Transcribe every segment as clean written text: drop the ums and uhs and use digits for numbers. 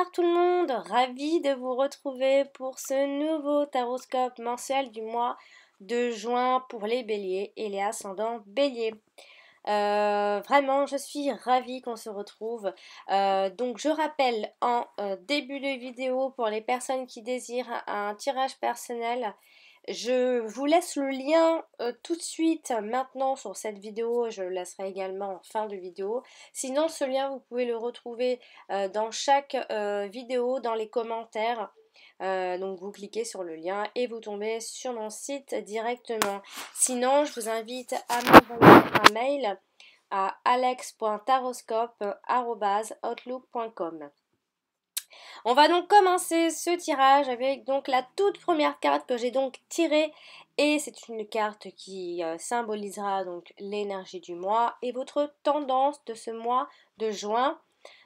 Bonsoir tout le monde, ravi de vous retrouver pour ce nouveau taroscope mensuel du mois de juin pour les béliers et les ascendants béliers. Vraiment, je suis ravie qu'on se retrouve. Donc, je rappelle en début de vidéo pour les personnes qui désirent un tirage personnel. Je vous laisse le lien tout de suite maintenant sur cette vidéo, je le laisserai également en fin de vidéo. Sinon ce lien vous pouvez le retrouver dans chaque vidéo, dans les commentaires. Donc vous cliquez sur le lien et vous tombez sur mon site directement. Sinon je vous invite à m'envoyer un mail à alex.taroscope@outlook.com. On va donc commencer ce tirage avec donc la toute première carte que j'ai donc tirée, et c'est une carte qui symbolisera donc l'énergie du mois et votre tendance de ce mois de juin.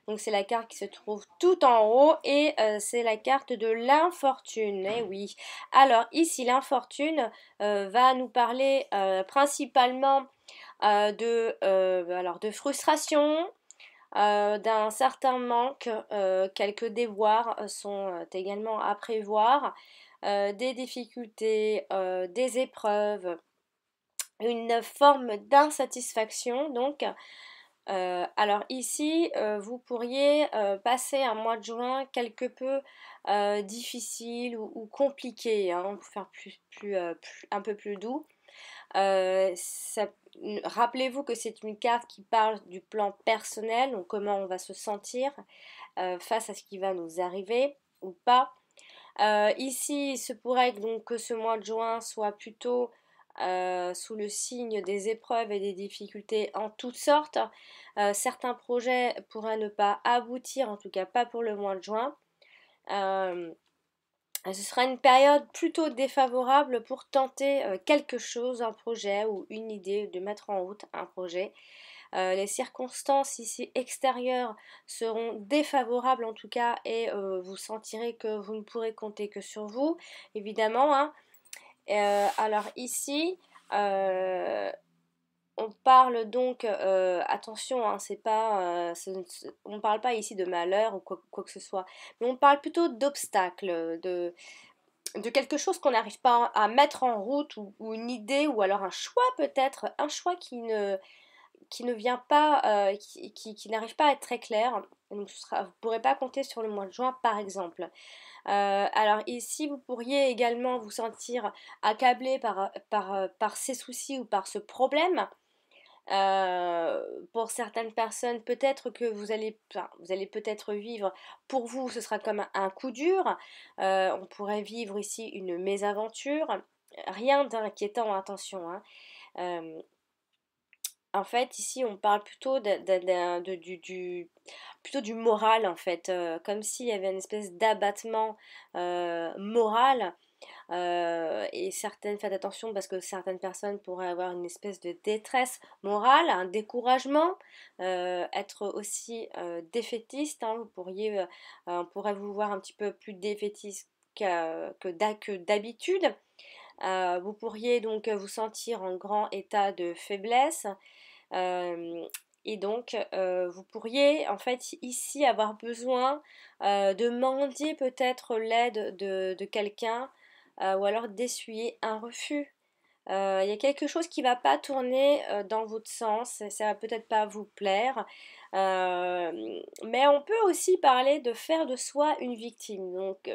Donc c'est la carte qui se trouve tout en haut et c'est la carte de l'infortune. Eh oui. Alors ici l'infortune va nous parler principalement de frustration, d'un certain manque, quelques déboires sont également à prévoir, des difficultés, des épreuves, une forme d'insatisfaction donc. Alors ici, vous pourriez passer un mois de juin quelque peu difficile ou compliqué, hein, pour faire un peu plus doux. Rappelez-vous que c'est une carte qui parle du plan personnel, donc comment on va se sentir face à ce qui va nous arriver ou pas. Ici, il se pourrait donc que ce mois de juin soit plutôt sous le signe des épreuves et des difficultés en toutes sortes. Certains projets pourraient ne pas aboutir, en tout cas pas pour le mois de juin. Ce sera une période plutôt défavorable pour tenter quelque chose, un projet ou une idée, de mettre en route un projet. Les circonstances ici extérieures seront défavorables en tout cas, et vous sentirez que vous ne pourrez compter que sur vous, évidemment, hein. Alors ici, on parle donc, attention, hein, c'est pas, on ne parle pas ici de malheur ou quoi que ce soit, mais on parle plutôt d'obstacles, de quelque chose qu'on n'arrive pas à mettre en route, ou une idée, ou alors un choix peut-être, un choix qui ne vient pas, qui n'arrive pas à être très clair. Donc vous ne pourrez pas compter sur le mois de juin par exemple. Alors ici vous pourriez également vous sentir accablé par ces soucis ou par ce problème. Pour certaines personnes, peut-être que vous allez peut-être vivre, pour vous ce sera comme un coup dur. On pourrait vivre ici une mésaventure, rien d'inquiétant, attention, hein. En fait ici on parle plutôt plutôt du moral, en fait, comme s'il y avait une espèce d'abattement moral. Et faites attention parce que certaines personnes pourraient avoir une espèce de détresse morale, un découragement, être aussi défaitiste, hein. On pourrait vous voir un petit peu plus défaitiste que d'habitude. Vous pourriez donc vous sentir en grand état de faiblesse. Et donc, vous pourriez en fait ici avoir besoin de mendier peut-être l'aide de quelqu'un, ou alors d'essuyer un refus. Il y a quelque chose qui ne va pas tourner dans votre sens, ça va peut-être pas vous plaire, mais on peut aussi parler de faire de soi une victime. Donc,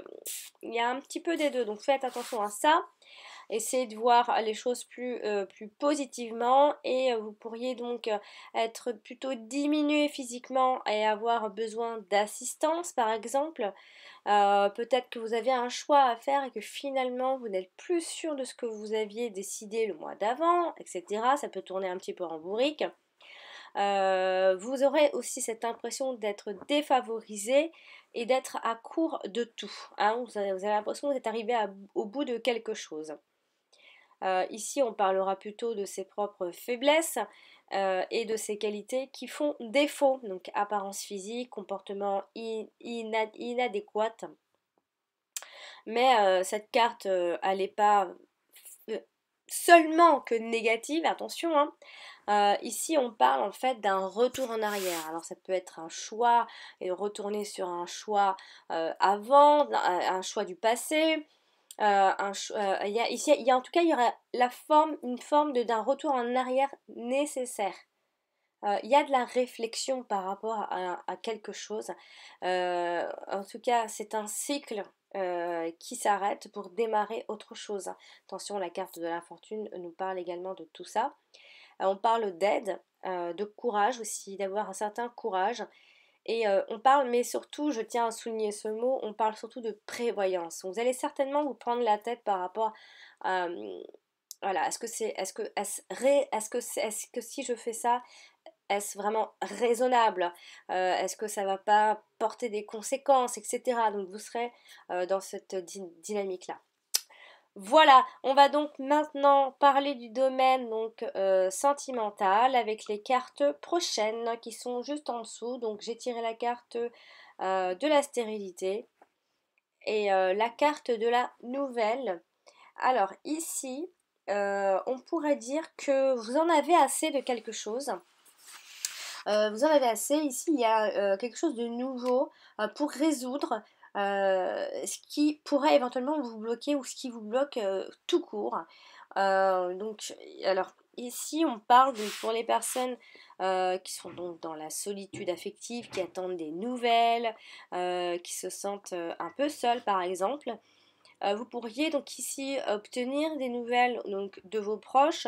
il y a un petit peu des deux, donc faites attention à ça. Essayez de voir les choses plus positivement, et vous pourriez donc être plutôt diminué physiquement et avoir besoin d'assistance par exemple. Peut-être que vous avez un choix à faire et que finalement vous n'êtes plus sûr de ce que vous aviez décidé le mois d'avant, etc. Ça peut tourner un petit peu en bourrique. Vous aurez aussi cette impression d'être défavorisé et d'être à court de tout, hein. Vous avez l'impression que vous êtes arrivé au bout de quelque chose. Ici, on parlera plutôt de ses propres faiblesses et de ses qualités qui font défaut. Donc, apparence physique, comportement inadéquat. Mais cette carte, elle n'est pas seulement que négative, attention, hein. Ici, on parle en fait d'un retour en arrière. Alors, ça peut être un choix et retourner sur un choix avant, un choix du passé. Ici, en tout cas, il y aura une forme d'un retour en arrière nécessaire. Il y a de la réflexion par rapport à quelque chose. En tout cas, c'est un cycle qui s'arrête pour démarrer autre chose. Attention, la carte de la fortune nous parle également de tout ça. On parle d'aide, de courage aussi, d'avoir un certain courage. Et on parle, mais surtout, je tiens à souligner ce mot, on parle surtout de prévoyance. Vous allez certainement vous prendre la tête par rapport à, voilà, est-ce que si je fais ça, est-ce vraiment raisonnable? Est-ce que ça va pas porter des conséquences, etc. Donc vous serez dans cette dynamique-là. Voilà, on va donc maintenant parler du domaine donc sentimental avec les cartes prochaines qui sont juste en dessous. Donc j'ai tiré la carte de la stérilité et la carte de la nouvelle. Alors ici, on pourrait dire que vous en avez assez de quelque chose. Vous en avez assez. Ici, il y a quelque chose de nouveau pour résoudre ce qui pourrait éventuellement vous bloquer ou ce qui vous bloque tout court. Alors ici, on parle donc, pour les personnes qui sont donc dans la solitude affective, qui attendent des nouvelles, qui se sentent un peu seules par exemple. Vous pourriez donc ici obtenir des nouvelles donc, de vos proches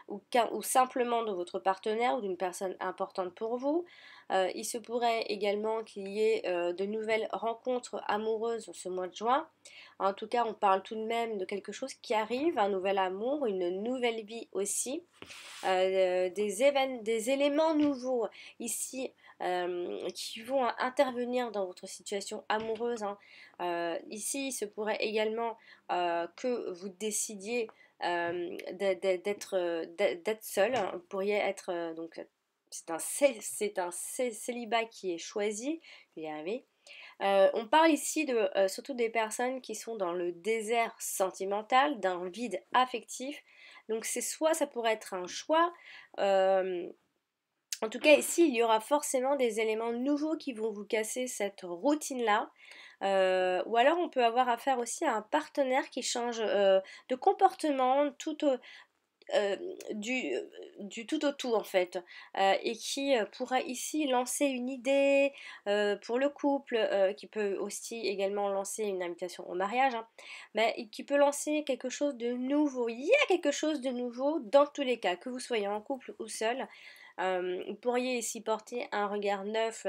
ou simplement de votre partenaire ou d'une personne importante pour vous. Il se pourrait également qu'il y ait de nouvelles rencontres amoureuses ce mois de juin. En tout cas, on parle tout de même de quelque chose qui arrive, un nouvel amour, une nouvelle vie aussi. Des éléments nouveaux ici qui vont intervenir dans votre situation amoureuse, hein. Ici, il se pourrait également que vous décidiez d'être seul, hein. Vous pourriez être donc c'est un célibat qui est choisi. Je vais y arriver. On parle ici surtout des personnes qui sont dans le désert sentimental, d'un vide affectif. Donc c'est soit ça pourrait être un choix, euh, en tout cas ici il y aura forcément des éléments nouveaux qui vont vous casser cette routine-là. Ou alors on peut avoir affaire aussi à un partenaire qui change de comportement euh, du, du tout au tout en fait, et qui pourra ici lancer une idée pour le couple, qui peut aussi également lancer une invitation au mariage, hein, mais qui peut lancer quelque chose de nouveau. Il y a quelque chose de nouveau dans tous les cas, que vous soyez en couple ou seul. Vous pourriez ici porter un regard neuf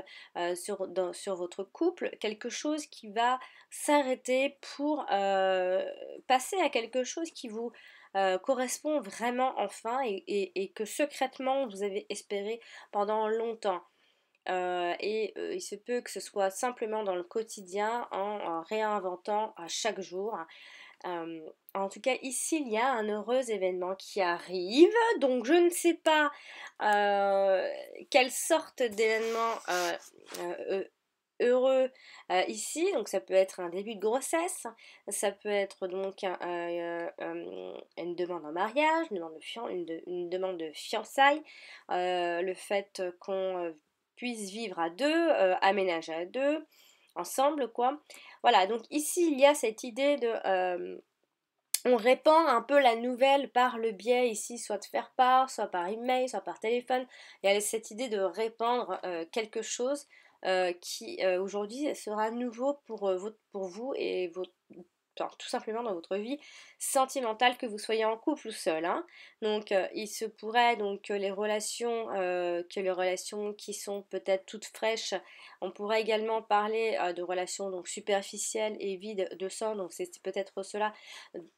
sur votre couple, quelque chose qui va s'arrêter pour passer à quelque chose qui vous correspond vraiment enfin et que secrètement vous avez espéré pendant longtemps. Il se peut que ce soit simplement dans le quotidien en réinventant à chaque jour. Euh, En tout cas, ici, il y a un heureux événement qui arrive. Donc, je ne sais pas quelle sorte d'événement heureux ici. Donc, ça peut être un début de grossesse. Ça peut être donc une demande en mariage, une demande de fiançailles. Le fait qu'on puisse vivre à deux, aménager à deux, ensemble, quoi. Voilà, donc ici, il y a cette idée de on répand un peu la nouvelle par le biais ici, soit de faire part, soit par email, soit par téléphone. Il y a cette idée de répandre quelque chose qui aujourd'hui sera nouveau pour vous et tout simplement dans votre vie sentimentale, que vous soyez en couple ou seul, hein. Donc il se pourrait donc que les relations qui sont peut-être toutes fraîches, on pourrait également parler de relations donc superficielles et vides de sens. Donc c'est peut-être cela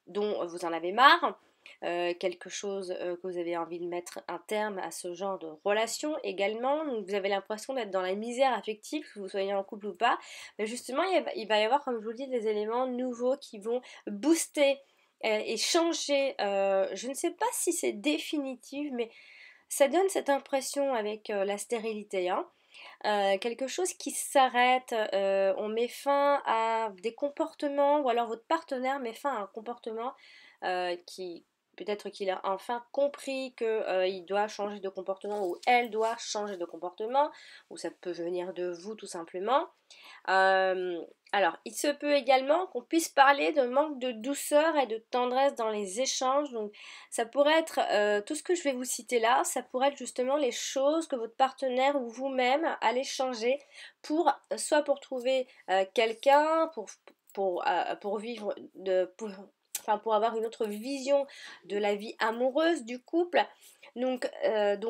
dont vous en avez marre, quelque chose que vous avez envie de mettre un terme à ce genre de relation également. Donc vous avez l'impression d'être dans la misère affective, que vous soyez en couple ou pas. Mais justement, il va y avoir, comme je vous le dis, des éléments nouveaux qui vont booster et changer. Je ne sais pas si c'est définitif, mais ça donne cette impression avec la stérilité, hein. Quelque chose qui s'arrête, on met fin à des comportements, ou alors votre partenaire met fin à un comportement qui peut-être qu'il a enfin compris que il doit changer de comportement ou elle doit changer de comportement, ou ça peut venir de vous tout simplement. Euh, alors, il se peut également qu'on puisse parler de manque de douceur et de tendresse dans les échanges. Donc, ça pourrait être tout ce que je vais vous citer là, ça pourrait être justement les choses que votre partenaire ou vous-même allez changer pour soit pour trouver quelqu'un, pour vivre enfin pour avoir une autre vision de la vie amoureuse du couple. Donc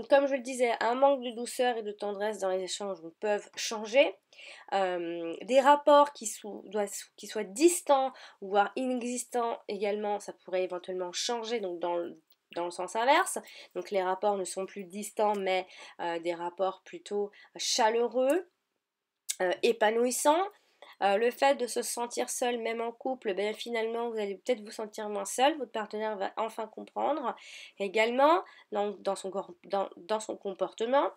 comme je le disais, un manque de douceur et de tendresse dans les échanges peuvent changer. Des rapports qui soient distants, voire inexistants également, ça pourrait éventuellement changer donc dans le sens inverse. Donc les rapports ne sont plus distants, mais des rapports plutôt chaleureux, épanouissants. Le fait de se sentir seul, même en couple, ben, finalement, vous allez peut-être vous sentir moins seul. Votre partenaire va enfin comprendre également dans son comportement.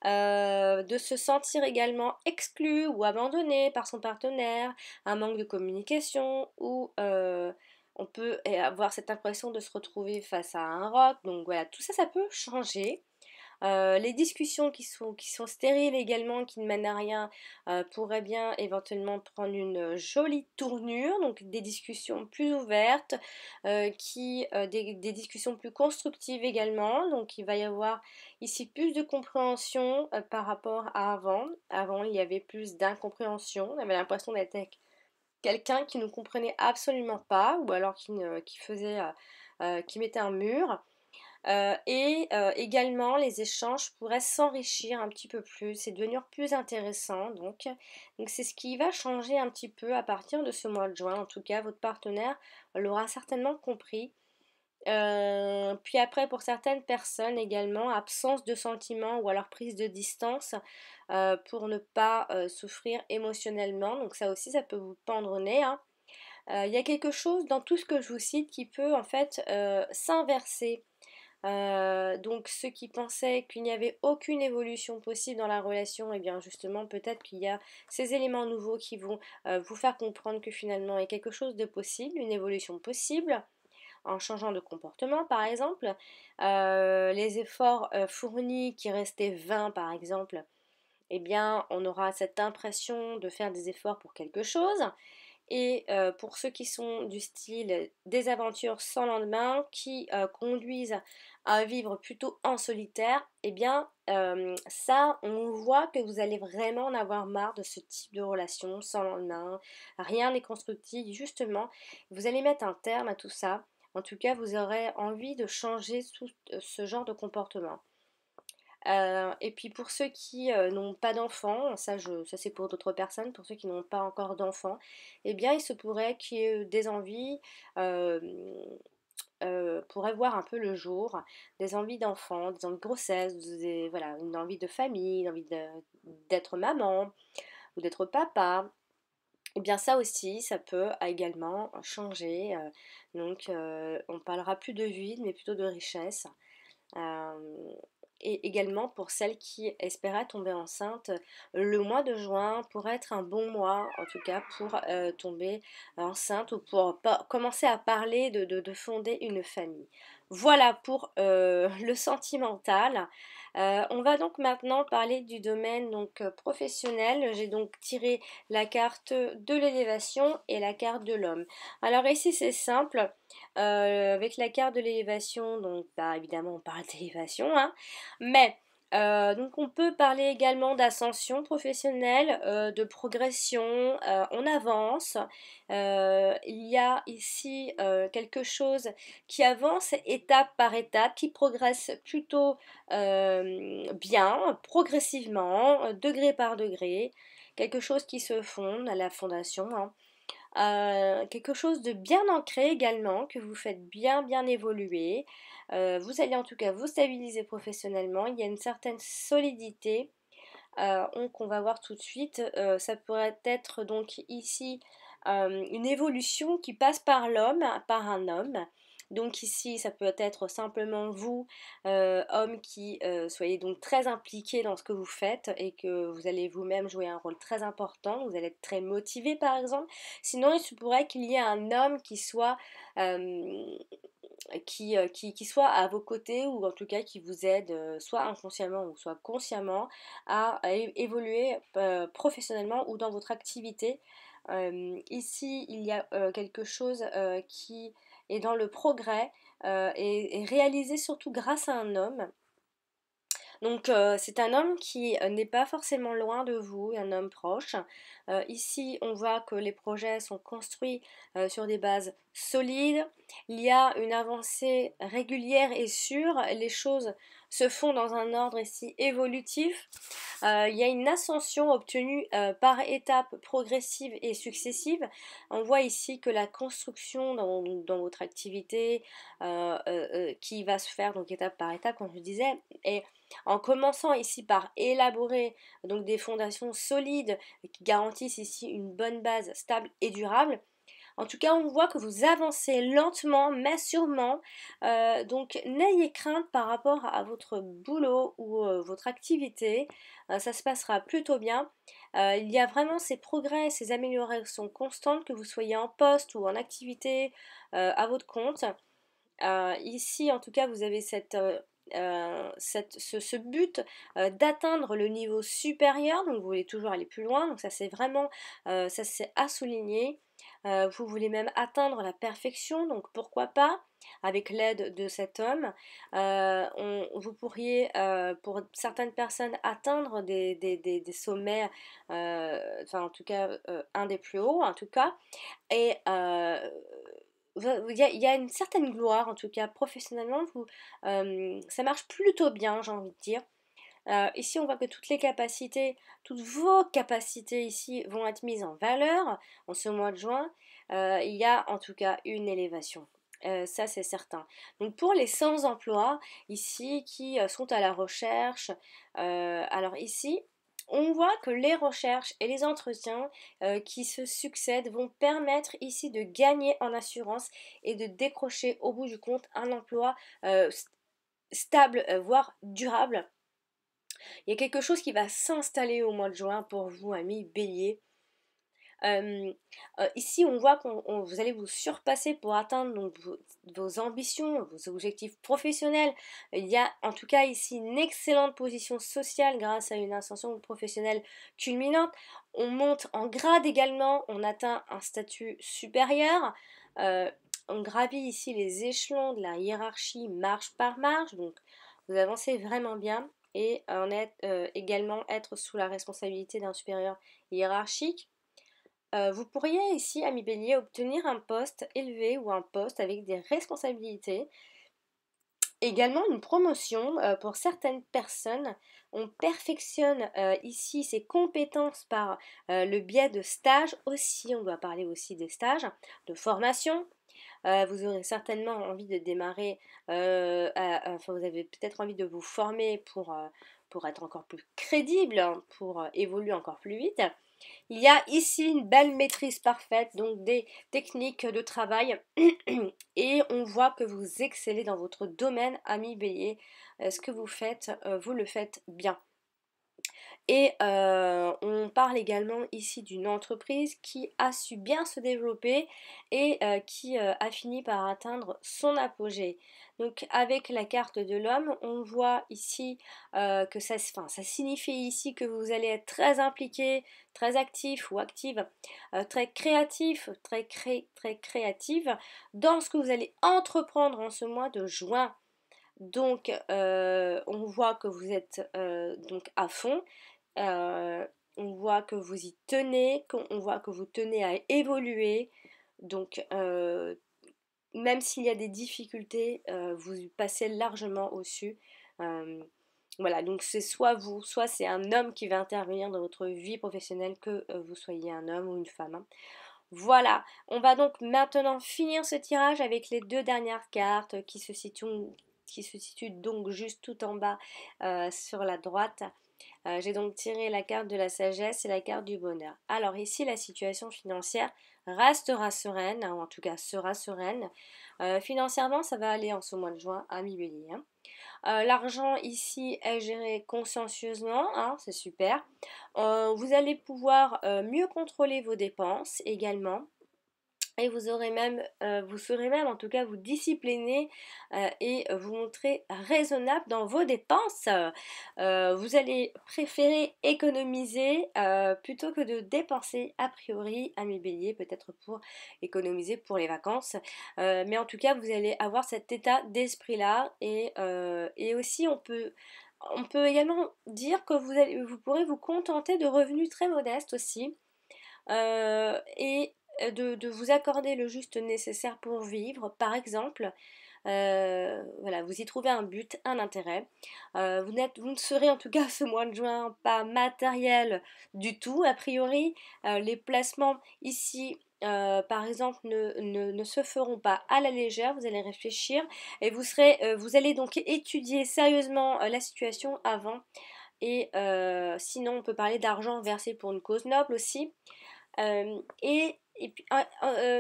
De se sentir également exclu ou abandonné par son partenaire, un manque de communication ou on peut avoir cette impression de se retrouver face à un roc. Donc voilà, tout ça, ça peut changer. Les discussions qui sont stériles également, qui ne mènent à rien, pourraient bien éventuellement prendre une jolie tournure, donc des discussions plus ouvertes, des discussions plus constructives également, donc il va y avoir ici plus de compréhension par rapport à avant. Avant, il y avait plus d'incompréhension, on avait l'impression d'être avec quelqu'un qui ne comprenait absolument pas, ou alors qui mettait un mur. Également, les échanges pourraient s'enrichir un petit peu plus et devenir plus intéressants. Donc c'est ce qui va changer un petit peu à partir de ce mois de juin. En tout cas, votre partenaire l'aura certainement compris. Puis après, pour certaines personnes également, absence de sentiments ou alors prise de distance pour ne pas souffrir émotionnellement. Donc ça aussi, ça peut vous pendre au nez, hein. Il y a quelque chose dans tout ce que je vous cite qui peut en fait s'inverser. Donc ceux qui pensaient qu'il n'y avait aucune évolution possible dans la relation, et bien justement peut-être qu'il y a ces éléments nouveaux qui vont vous faire comprendre que finalement il y a quelque chose de possible, une évolution possible en changeant de comportement par exemple. Les efforts fournis qui restaient vains par exemple, eh bien on aura cette impression de faire des efforts pour quelque chose. Et pour ceux qui sont du style des aventures sans lendemain, qui conduisent à vivre plutôt en solitaire, eh bien ça, on voit que vous allez vraiment en avoir marre de ce type de relation sans lendemain. Rien n'est constructif, justement. Vous allez mettre un terme à tout ça. En tout cas, vous aurez envie de changer ce genre de comportement. Et puis pour ceux qui n'ont pas d'enfants, ça c'est pour d'autres personnes, pour ceux qui n'ont pas encore d'enfants, eh bien il se pourrait qu'il y ait des envies, euh, pourraient voir un peu le jour, des envies d'enfants, des envies de grossesse, voilà, une envie de famille, d'être maman ou d'être papa. Eh bien ça aussi, ça peut également changer. On parlera plus de vide, mais plutôt de richesse. Euh, et également pour celles qui espéraient tomber enceinte, le mois de juin pourrait être un bon mois, en tout cas pour tomber enceinte ou pour commencer à parler de fonder une famille. Voilà pour le sentimental. On va donc maintenant parler du domaine professionnel. J'ai donc tiré la carte de l'élévation et la carte de l'homme. Alors ici c'est simple. Avec la carte de l'élévation, donc bah, évidemment on parle d'élévation, hein, mais donc on peut parler également d'ascension professionnelle, de progression, on avance. Il y a ici quelque chose qui avance étape par étape, qui progresse plutôt bien, progressivement, degré par degré, quelque chose qui se fonde à la fondation, hein. Quelque chose de bien ancré également, que vous faites bien évoluer. Vous allez en tout cas vous stabiliser professionnellement. Il y a une certaine solidité qu'on va voir tout de suite. Ça pourrait être donc ici une évolution qui passe par l'homme, par un homme. Donc ici, ça peut être simplement vous, homme, qui soyez donc très impliqué dans ce que vous faites et que vous allez vous-même jouer un rôle très important. Vous allez être très motivé par exemple. Sinon, il se pourrait qu'il y ait un homme qui soit qui soit à vos côtés ou en tout cas qui vous aide, soit inconsciemment ou soit consciemment, à évoluer professionnellement ou dans votre activité. Ici, il y a quelque chose qui est dans le progrès et réalisé surtout grâce à un homme. Donc c'est un homme qui n'est pas forcément loin de vous, un homme proche. Ici, on voit que les projets sont construits sur des bases solides. Il y a une avancée régulière et sûre. Les choses se font dans un ordre ici évolutif. Il y a une ascension obtenue par étapes progressives et successives. On voit ici que la construction dans votre activité qui va se faire donc étape par étape, comme je disais, est en commençant ici par élaborer donc des fondations solides qui garantissent ici une bonne base stable et durable. En tout cas, on voit que vous avancez lentement mais sûrement. Donc n'ayez crainte par rapport à votre boulot ou votre activité. Ça se passera plutôt bien. Il y a vraiment ces progrès, ces améliorations constantes, que vous soyez en poste ou en activité à votre compte. Ici, en tout cas, vous avez ce but d'atteindre le niveau supérieur, donc vous voulez toujours aller plus loin, donc ça c'est vraiment, ça c'est à souligner. Vous voulez même atteindre la perfection, donc pourquoi pas avec l'aide de cet homme. Vous pourriez, pour certaines personnes, atteindre des sommets, enfin en tout cas un des plus hauts en tout cas, et il y a une certaine gloire, en tout cas professionnellement, ça marche plutôt bien, j'ai envie de dire. Ici, on voit que toutes vos capacités ici vont être mises en valeur en ce mois de juin. Il y a en tout cas une élévation. Ça, c'est certain. Donc, pour les sans emploi, ici, qui sont à la recherche, alors ici, on voit que les recherches et les entretiens qui se succèdent vont permettre ici de gagner en assurance et de décrocher au bout du compte un emploi stable, voire durable. Il y a quelque chose qui va s'installer au mois de juin pour vous, amis bélier. Ici, on voit que vous allez vous surpasser pour atteindre donc, vos ambitions, vos objectifs professionnels. Il y a en tout cas ici une excellente position sociale grâce à une ascension professionnelle culminante. On monte en grade également, on atteint un statut supérieur. On gravit ici les échelons de la hiérarchie marche par marche, donc vous avancez vraiment bien et également être sous la responsabilité d'un supérieur hiérarchique. Vous pourriez ici, ami bélier, obtenir un poste élevé ou un poste avec des responsabilités. Également une promotion pour certaines personnes. On perfectionne ici ses compétences par le biais de stages aussi. On doit parler aussi des stages de formation. Vous aurez certainement envie de démarrer, enfin vous avez peut-être envie de vous former pour être encore plus crédible, hein, pour évoluer encore plus vite. Il y a ici une belle maîtrise parfaite, donc des techniques de travail et on voit que vous excellez dans votre domaine, ami bélier. Ce que vous faites, vous le faites bien. Et on parle également ici d'une entreprise qui a su bien se développer et qui a fini par atteindre son apogée. Donc avec la carte de l'homme, on voit ici que ça signifie ici que vous allez être très impliqué, très actif ou active, très créatif, très créative dans ce que vous allez entreprendre en ce mois de juin. Donc on voit que vous êtes donc à fond. On voit que vous y tenez, on voit que vous tenez à évoluer. Donc, même s'il y a des difficultés, vous passez largement au-dessus. Voilà, donc c'est soit vous, soit c'est un homme qui va intervenir dans votre vie professionnelle, que vous soyez un homme ou une femme, hein. Voilà, on va donc maintenant finir ce tirage avec les deux dernières cartes qui se situent donc juste tout en bas sur la droite. J'ai donc tiré la carte de la sagesse et la carte du bonheur. Alors ici, la situation financière restera sereine, hein, ou en tout cas sera sereine. Financièrement, ça va aller en ce mois de juin à mi-bélier, hein. L'argent ici est géré consciencieusement, hein, c'est super. Vous allez pouvoir mieux contrôler vos dépenses également. et vous serez même en tout cas vous discipliner et vous montrer raisonnable dans vos dépenses. Vous allez préférer économiser plutôt que de dépenser a priori, ami Bélier, peut-être pour économiser pour les vacances. Mais en tout cas, vous allez avoir cet état d'esprit-là et aussi on peut également dire que vous pourrez vous contenter de revenus très modestes aussi et de vous accorder le juste nécessaire pour vivre, par exemple. Voilà, vous y trouvez un but, un intérêt. Vous ne serez en tout cas ce mois de juin pas matériel du tout, a priori. Les placements ici, par exemple, ne se feront pas à la légère. Vous allez réfléchir et vous allez donc étudier sérieusement la situation avant. Et sinon, on peut parler d'argent versé pour une cause noble aussi. Et puis,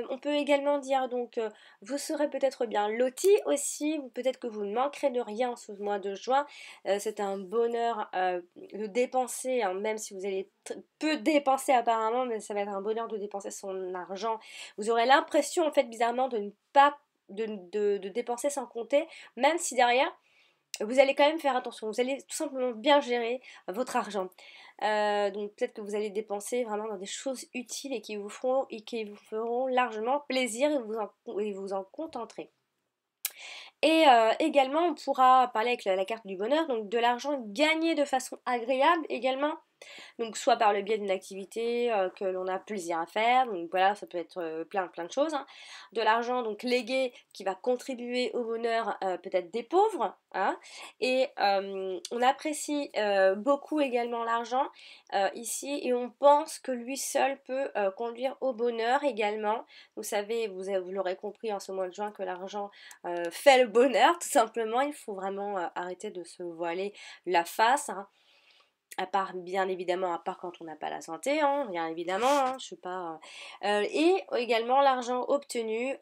on peut également dire donc, vous serez peut-être bien loti aussi, ou peut-être que vous ne manquerez de rien ce mois de juin. C'est un bonheur de dépenser, hein, même si vous allez peu dépenser apparemment, mais ça va être un bonheur de dépenser son argent. Vous aurez l'impression en fait bizarrement de ne pas de dépenser sans compter, même si derrière vous allez quand même faire attention, vous allez tout simplement bien gérer votre argent. Donc peut-être que vous allez dépenser vraiment dans des choses utiles et qui vous feront largement plaisir et vous en contenterez. Et également, on pourra parler avec la carte du bonheur, donc de l'argent gagné de façon agréable également. Donc soit par le biais d'une activité que l'on a plaisir à faire, donc voilà, ça peut être plein de choses, hein. De l'argent donc légué qui va contribuer au bonheur peut-être des pauvres, hein. Et on apprécie beaucoup également l'argent ici et on pense que lui seul peut conduire au bonheur également. Vous savez, vous l'aurez compris en ce mois de juin que l'argent fait le bonheur, tout simplement. Il faut vraiment arrêter de se voiler la face, hein. À part, bien évidemment, à part quand on n'a pas la santé, hein, bien évidemment, hein, je suis pas. Et également, l'argent obtenu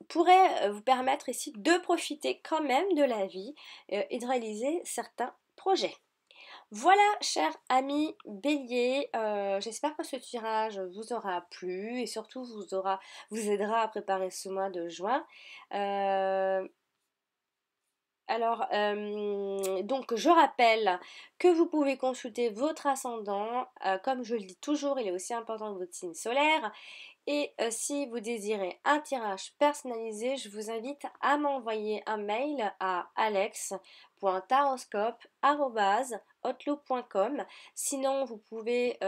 pourrait vous permettre ici de profiter quand même de la vie et de réaliser certains projets. Voilà, chers amis bélier, j'espère que ce tirage vous aura plu et surtout vous aidera à préparer ce mois de juin. Euh, donc je rappelle que vous pouvez consulter votre ascendant. Comme je le dis toujours, il est aussi important que votre signe solaire. Et si vous désirez un tirage personnalisé, je vous invite à m'envoyer un mail à alex.taroscope@outlook.com. Sinon, vous pouvez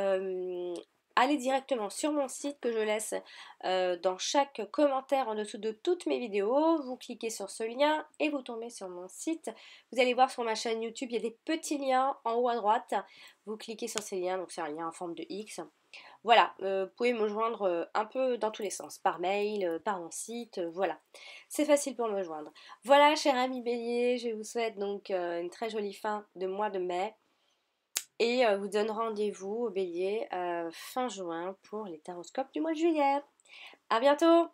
aller directement sur mon site que je laisse dans chaque commentaire en dessous de toutes mes vidéos. Vous cliquez sur ce lien et vous tombez sur mon site. Vous allez voir sur ma chaîne YouTube, il y a des petits liens en haut à droite. Vous cliquez sur ces liens, donc c'est un lien en forme de X. Voilà, vous pouvez me joindre un peu dans tous les sens, par mail, par mon site, voilà. C'est facile pour me joindre. Voilà, cher ami Bélier, je vous souhaite donc une très jolie fin de mois de mai et vous donne rendez-vous au Bélier fin juin pour les taroscopes du mois de juillet. À bientôt!